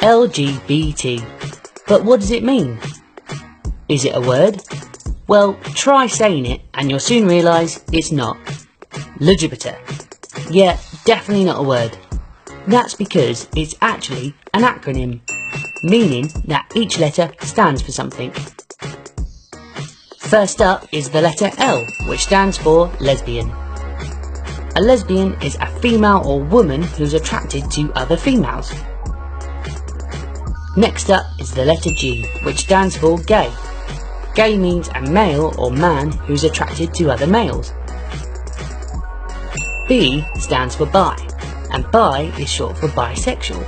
LGBT. But what does it mean? Is it a word? Well, try saying it and you'll soon realise it's not. LGBT. Yeah, definitely not a word. That's because it's actually an acronym, meaning that each letter stands for something. First up is the letter L, which stands for lesbian. A lesbian is a female or woman who's attracted to other females. Next up is the letter G, which stands for gay. Gay means a male or man who's attracted to other males. B stands for bi, and bi is short for bisexual.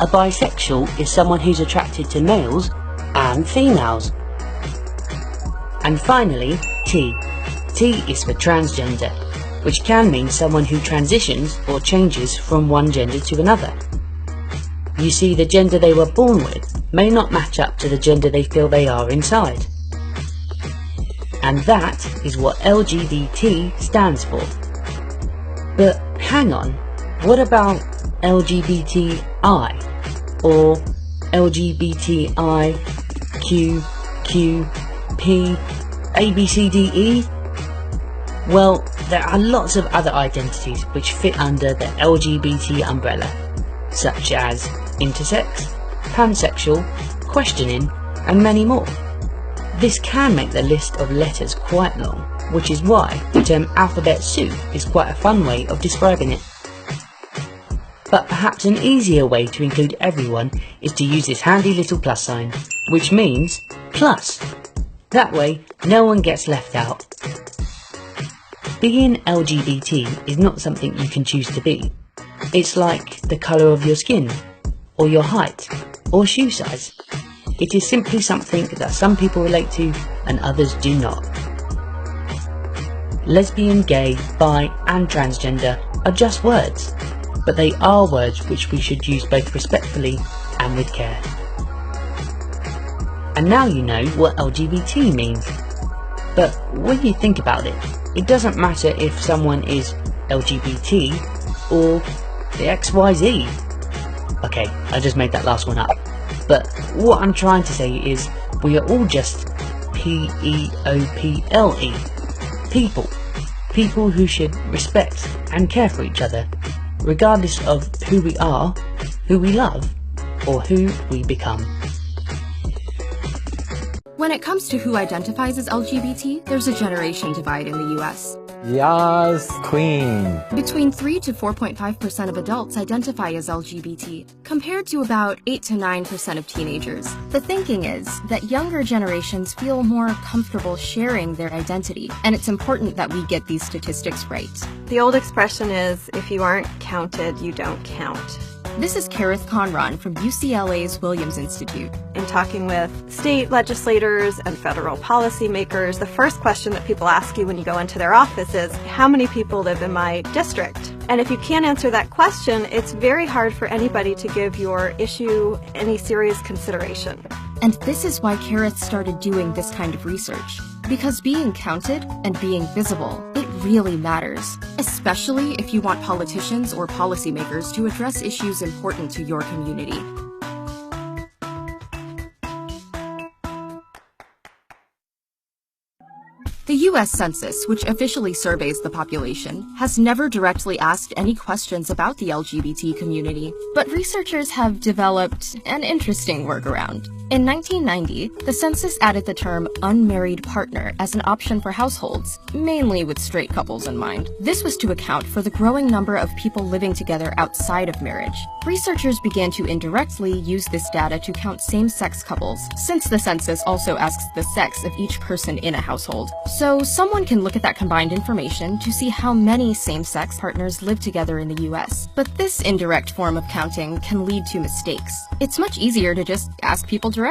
A bisexual is someone who's attracted to males and females. And finally, T. T is for transgender, which can mean someone who transitions or changes from one gender to another. You see, the gender they were born with may not match up to the gender they feel they are inside. And that is what LGBT stands for. But hang on, what about LGBTI or LGBTIQ, ABCDE? Well, there are lots of other identities which fit under the LGBT umbrella, such as intersex, pansexual, questioning, and many more. This can make the list of letters quite long, which is why the term alphabet soup is quite a fun way of describing it. But perhaps an easier way to include everyone is to use this handy little plus sign, which means plus. That way, no one gets left out. Being LGBT is not something you can choose to be. It's like the colour of your skin, or your height, or shoe size. It is simply something that some people relate to and others do not. Lesbian, gay, bi and transgender are just words, but they are words which we should use both respectfully and with care. And now you know what LGBT means. But when you think about it, it doesn't matter if someone is LGBT or the XYZ. Okay, I just made that last one up. But what I'm trying to say is we are all just PEOPLE. People. People who should respect and care for each other, regardless of who we are, who we love, or who we become. When it comes to who identifies as LGBT, there's a generation divide in the US. Yes, queen. Between 3 to 4.5% of adults identify as LGBT, compared to about 8 to 9% of teenagers. The thinking is that younger generations feel more comfortable sharing their identity, and it's important that we get these statistics right. The old expression is, if you aren't counted, you don't count. This is Kareth Conron from UCLA's Williams Institute. In talking with state legislators and federal policymakers, the first question that people ask you when you go into their office is, how many people live in my district? And if you can't answer that question, it's very hard for anybody to give your issue any serious consideration. And this is why Kareth started doing this kind of research. Because being counted and being visible, it really matters, especially if you want politicians or policymakers to address issues important to your community. The U.S. Census, which officially surveys the population, has never directly asked any questions about the LGBT community, but researchers have developed an interesting workaround. In 1990, the census added the term unmarried partner as an option for households, mainly with straight couples in mind. This was to account for the growing number of people living together outside of marriage. Researchers began to indirectly use this data to count same-sex couples, since the census also asks the sex of each person in a household. So someone can look at that combined information to see how many same-sex partners live together in the US. But this indirect form of counting can lead to mistakes. It's much easier to just ask people directly.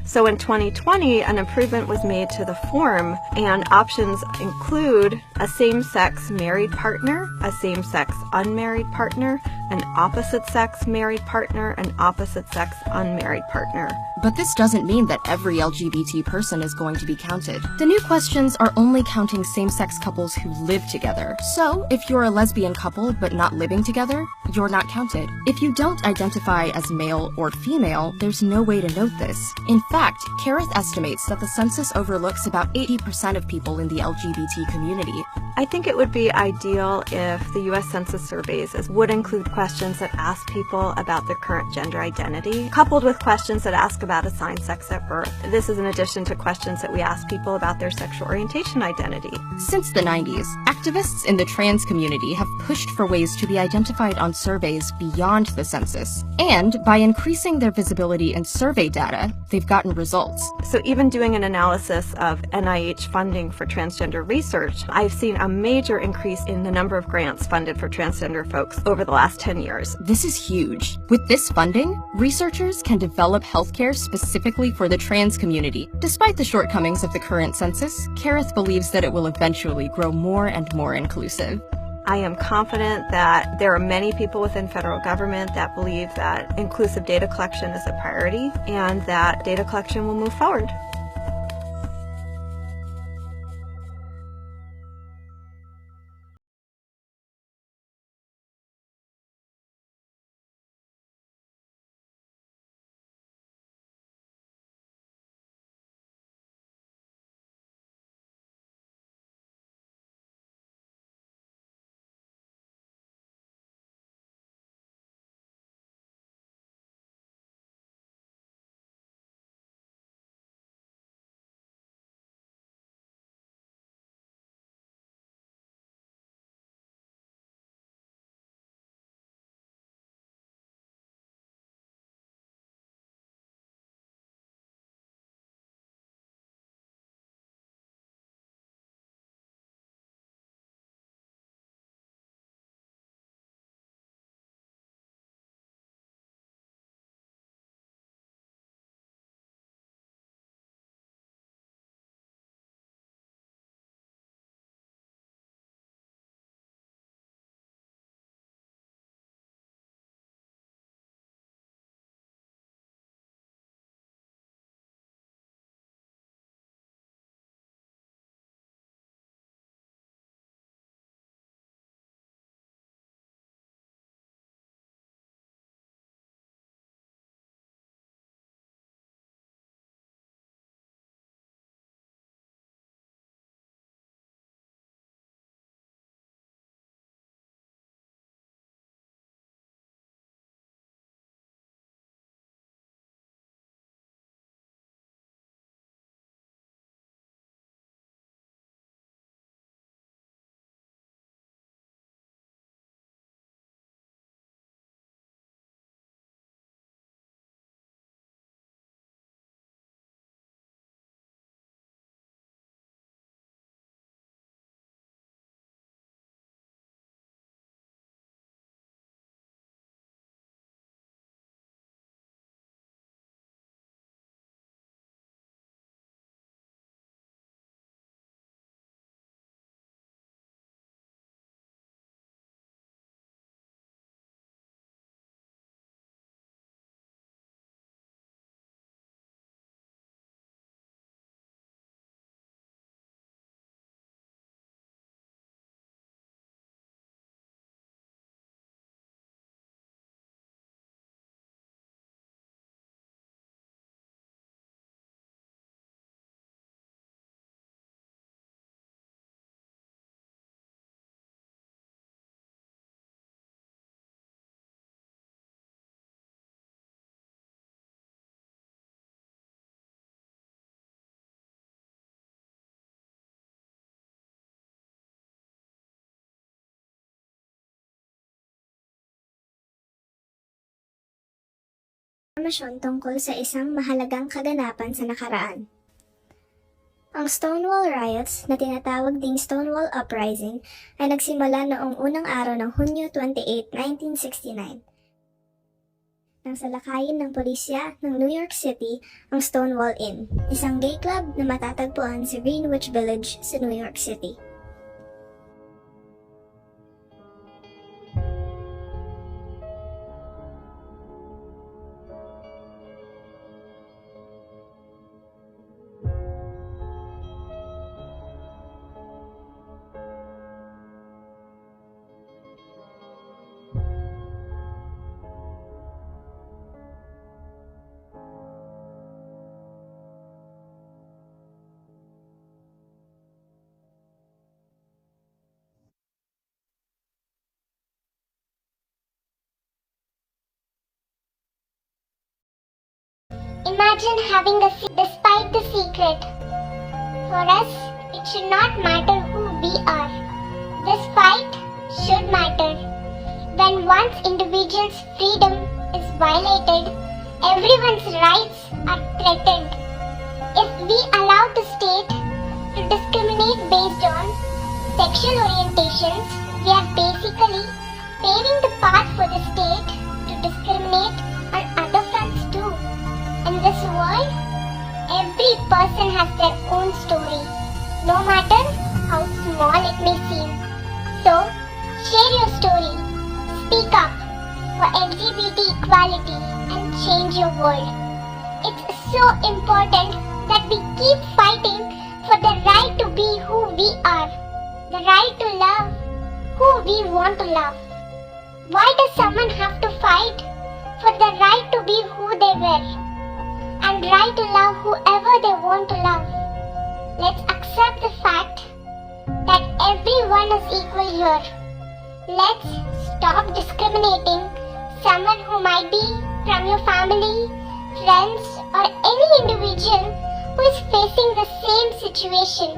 So in 2020, an improvement was made to the form, and options include a same-sex married partner, a same-sex unmarried partner, an opposite-sex married partner, an opposite-sex unmarried partner. But this doesn't mean that every LGBT person is going to be counted. The new questions are only counting same-sex couples who live together. So, if you're a lesbian couple but not living together, you're not counted. If you don't identify as male or female, there's no way to note this. In fact, Kareth estimates that the census overlooks about 80% of people in the LGBT community. I think it would be ideal if the U.S. Census surveys would include questions that ask people about their current gender identity, coupled with questions that ask about assigned sex at birth. This is in addition to questions that we ask people about their sexual orientation identity. Since the 90s, activists in the trans community have pushed for ways to be identified on surveys beyond the census. And by increasing their visibility in survey data, they've gotten results. So even doing an analysis of NIH funding for transgender research, I've seen a major increase in the number of grants funded for transgender folks over the last 10 years. This is huge. With this funding, researchers can develop healthcare specifically for the trans community. Despite the shortcomings of the current census, Kareth believes that it will eventually grow more and more inclusive. I am confident that there are many people within federal government that believe that inclusive data collection is a priority and that data collection will move forward. Impormasyon tungkol sa isang mahalagang kaganapan sa nakaraan. Ang Stonewall Riots, na tinatawag ding Stonewall Uprising, ay nagsimula noong unang araw ng Hunyo 28, 1969. Nang salakayin ng pulisya ng New York City ang Stonewall Inn, isang gay club na matatagpuan sa Greenwich Village sa New York City. Imagine having a despite the secret. For us, it should not matter who we are. This fight should matter. When one's individual's freedom is violated, everyone's rights are threatened. If we allow the state to discriminate based on sexual orientations, we are basically paving the path for the state to discriminate on other fronts too. In this world, every person has their own story, no matter how small it may seem. So, share your story, speak up for LGBT equality and change your world. It's so important that we keep fighting for the right to be who we are, the right to love who we want to love. Why does someone have to fight for the right to be who they were and right to love whoever they want to love? Let's accept the fact that everyone is equal here. Let's stop discriminating someone who might be from your family, friends, or any individual who is facing the same situation.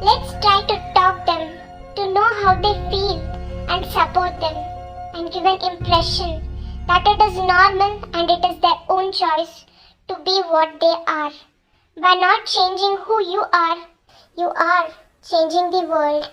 Let's try to talk them, to know how they feel and support them, and give an impression that it is normal and it is their own choice to be what they are. By not changing who you are changing the world.